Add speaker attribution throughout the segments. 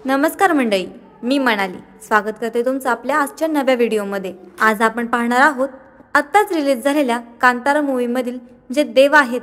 Speaker 1: नमस्कार मंडळी, मी मनाली स्वागत करते तुमचं आपल्या आजच्या नव्या व्हिडिओमध्ये। आज आपण पाहणार आहोत आत्ताच रिलीज झालेल्या कांतारा मूवीमधील जे देव आहेत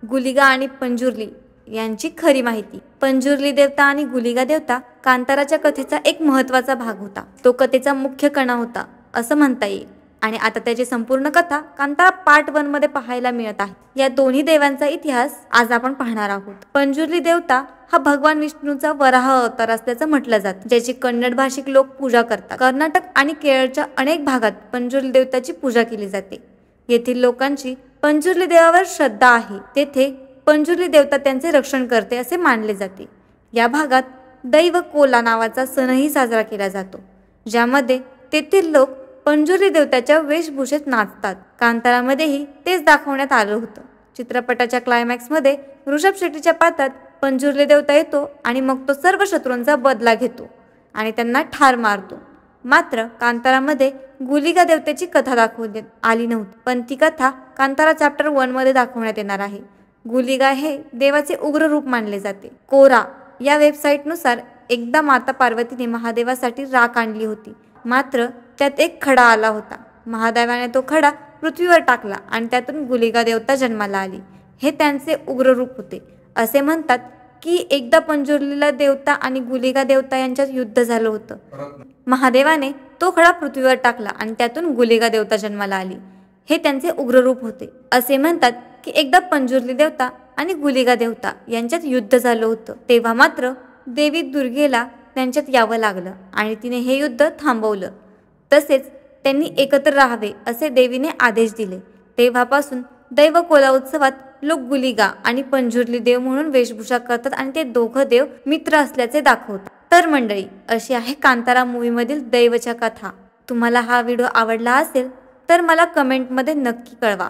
Speaker 1: गुलिगा आणि पंजुर्ली यांची खरी माहिती। पंजुर्ली देवता आणि गुलिगा देवता कांताराच्या कथेचा एक महत्त्वाचा भाग होता। तो कथेचा मुख्य कणा होता असं म्हणता येईल आणि आता त्याची संपूर्ण कथा कांतारा पार्ट 1 मध्ये पाहायला मिळत आहे। या दोन्ही देवांचा इतिहास आज आपण पाहणार आहोत। पंजुर्ली देवता हा भगवान विष्णूचा वराह अवतार असल्याचं म्हटलं जातं, ज्याची कन्नड भाषिक लोक पूजा करतात। कर्नाटक आणि केरळच्या अनेक भागात पंजुर्ली देवताची पूजा केली जाते। येथील लोकांची पंजुर्ली देवावर श्रद्धा आहे। तेथे पंजुर्ली देवता त्यांचे रक्षण करते असे मानले जाते। या भागात दैव कोला नावाचा सणही साजरा केला जातो, ज्यामध्ये तेथील लोक पंजुर्ली देवताच्या वेशभूषेत नाचतात। कांतारामध्येही तेच दाखवण्यात आलं होतं। चित्रपटाच्या क्लायमॅक्समध्ये ऋषभ शेट्टीच्या पात्रात पंजुर्ली देवता येतो आणि मग तो सर्व शत्रूंचा बदला घेतो आणि त्यांना ठार मारतो। मात्र कांतारामध्ये गुलिगा देवतेची कथा दाखवण्यात आली नव्हती, पण ती कथा कांतारा चॅप्टर 1 मध्ये दाखवण्यात येणार आहे। गुलिगा हे देवाचे उग्र रूप मानले जाते। कोरा या वेबसाईटनुसार एकदा माता पार्वतीने महादेवासाठी राख आणली होती, मात्र त्यात एक खडा आला होता। महादेवाने तो खडा पृथ्वीवर टाकला आणि त्यातून गुलिगा देवता जन्माला आली। हे त्यांचे उग्र रूप होते। असे म्हणतात की एकदा पंजुर्लीला देवता आणि गुलिगा देवता यांच्यात युद्ध झालं होतं। महादेवाने तो खडा पृथ्वीवर टाकला आणि त्यातून गुलिगा देवता जन्माला आली। हे त्यांचे उग्र रूप होते। असे म्हणतात की एकदा पंजुर्ली देवता आणि गुलिगा देवता यांच्यात युद्ध झालं होतं, तेव्हा मात्र देवी दुर्गेला त्यांच्यात यावं लागलं आणि तिने हे युद्ध थांबवलं। तसेच त्यांनी एकत्र राहावे असे देवीने आदेश दिले। तेव्हापासून दैव कोला उत्सवात लोक गुलिगा आणि पंजुर्ली देव म्हणून वेशभूषा करतात आणि ते दोघं देव मित्र असल्याचे दाखवतात। तर मंडळी, अशी आहे कांतारा मूवीमधील दैवच्या कथा। तुम्हाला हा व्हिडिओ आवडला असेल तर मला कमेंटमध्ये नक्की कळवा।